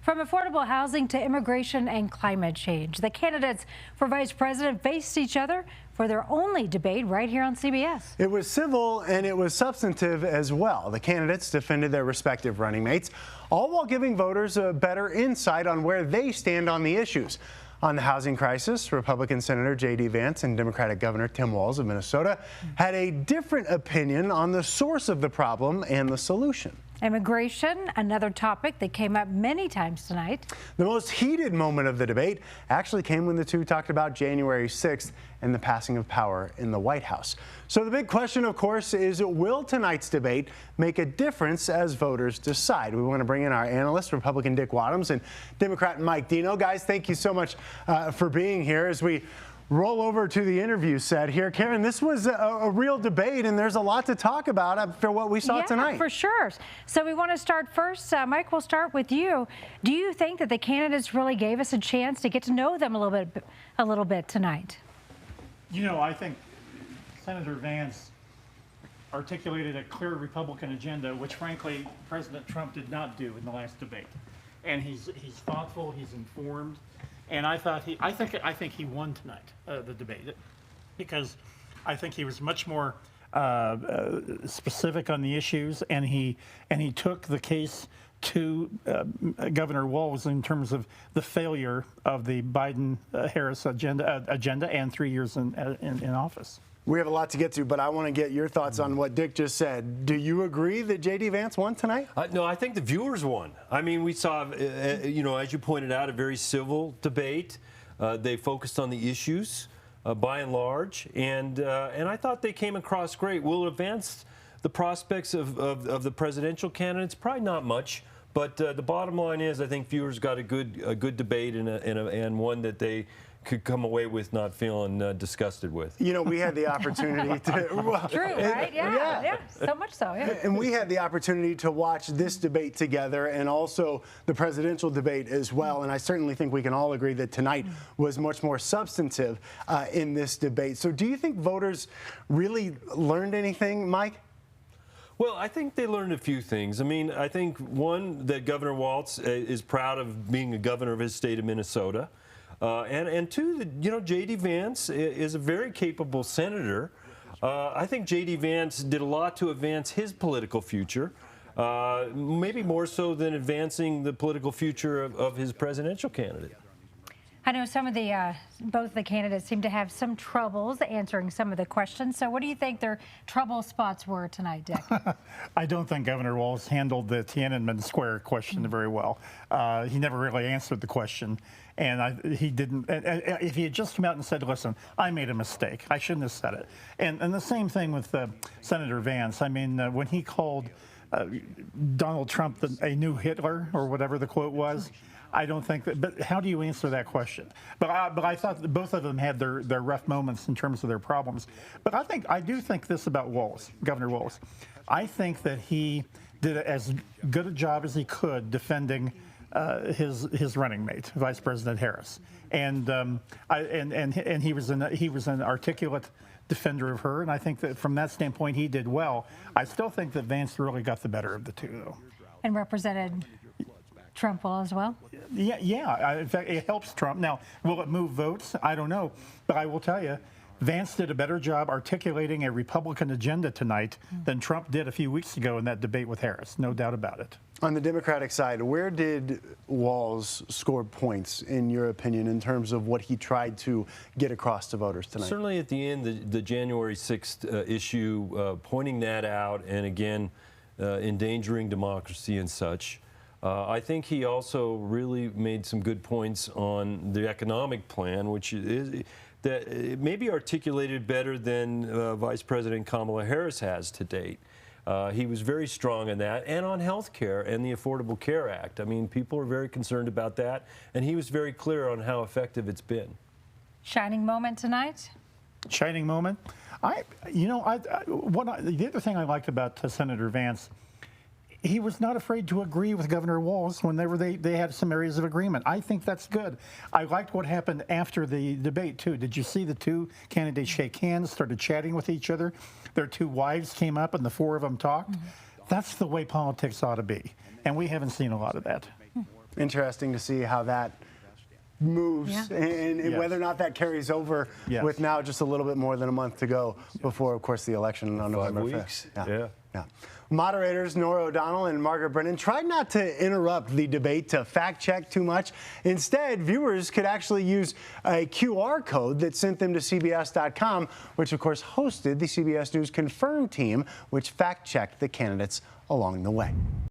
From affordable housing to immigration and climate change, the candidates for vice president faced each other for their only debate right here on CBS. It was civil and it was substantive as well. The candidates defended their respective running mates, all while giving voters a better insight on where they stand on the issues. On the housing crisis, Republican Senator J.D. Vance and Democratic Governor Tim Walz of Minnesota had a different opinion on the source of the problem and the solution. Immigration, another topic that came up many times tonight. The most heated moment of the debate actually came when the two talked about January 6th and the passing of power in the White House. So the big question, of course, is will tonight's debate make a difference as voters decide? We want to bring in our analyst, Republican Dick Wadhams, and Democrat Mike Dino. Guys, thank you so much for being here as we roll over to the interview set here. Karen, this was a real debate, and there's a lot to talk about after what we saw tonight. Yeah, for sure. So we want to start first. Mike, we'll start with you. Do you think that the candidates really gave us a chance to get to know them a little bit tonight? You know, I think Senator Vance articulated a clear Republican agenda, which frankly President Trump did not do in the last debate. And he's thoughtful, he's informed. And I think he won tonight, the debate, because I think he was much more specific on the issues, and he took the case to Governor Walz in terms of the failure of the Biden-Harris agenda and 3 years in office. We have a lot to get to, but I want to get your thoughts on what Dick just said. Do you agree that J.D. Vance won tonight? No, I think the viewers won. I mean, we saw, you know, as you pointed out, a very civil debate. They focused on the issues, by and large, and I thought they came across great. Will it advance the prospects of the presidential candidates? Probably not much, but the bottom line is I think viewers got a good debate and one that they could come away with not feeling disgusted with. You know, we had the opportunity to... Well, true, right? Yeah, so much so, yeah. And we had the opportunity to watch this debate together and also the presidential debate as well. And I certainly think we can all agree that tonight was much more substantive in this debate. So do you think voters really learned anything, Mike? Well, I think they learned a few things. I mean, I think, one, that Governor Walz is proud of being a governor of his state of Minnesota. And two, that, you know, J.D. Vance is a very capable senator. I think J.D. Vance did a lot to advance his political future, maybe more so than advancing the political future of his presidential candidate. I know some of both the candidates seem to have some troubles answering some of the questions. So what do you think their trouble spots were tonight, Dick? I don't think Governor Walz handled the Tiananmen Square question very well. He never really answered the question. And he didn't. If he had just come out and said, listen, I made a mistake, I shouldn't have said it. And the same thing with Senator Vance. I mean, when he called Donald Trump a new Hitler, or whatever the quote was, I don't think that, but how do you answer that question? But I thought that both of them had their rough moments in terms of their problems. But I do think this about Walz, Governor Walz. I think that he did as good a job as he could defending his running mate, Vice President Harris, and he was an articulate defender of her, and I think that from that standpoint he did well. I still think that Vance really got the better of the two, though. And represented Trump well as well? Yeah. In fact, it helps Trump. Now, will it move votes? I don't know. But I will tell you, Vance did a better job articulating a Republican agenda tonight than Trump did a few weeks ago in that debate with Harris. No doubt about it. On the Democratic side, where did Walz score points, in your opinion, in terms of what he tried to get across to voters tonight? Certainly at the end, the January 6th issue, pointing that out and, again, endangering democracy and such. I think he also really made some good points on the economic plan, which is that it may be articulated better than Vice President Kamala Harris has to date. He was very strong on that, and on health care and the Affordable Care Act. I mean, people are very concerned about that, and he was very clear on how effective it's been. Shining moment tonight? Shining moment? The other thing I liked about Senator Vance, he was not afraid to agree with Governor Walz when they had some areas of agreement. I think that's good. I liked what happened after the debate, too. Did you see the two candidates shake hands, started chatting with each other? Their two wives came up and the four of them talked. That's the way politics ought to be. And we haven't seen a lot of that. Interesting to see how that moves and Yes. whether or not that carries over Yes. with now just a little bit more than a month to go before, of course, the election on 5 November 5th. weeks. Yeah. Moderators Nora O'Donnell and Margaret Brennan tried not to interrupt the debate to fact check too much. Instead, viewers could actually use a QR code that sent them to CBS.com, which of course hosted the CBS News Confirm team, which fact checked the candidates along the way.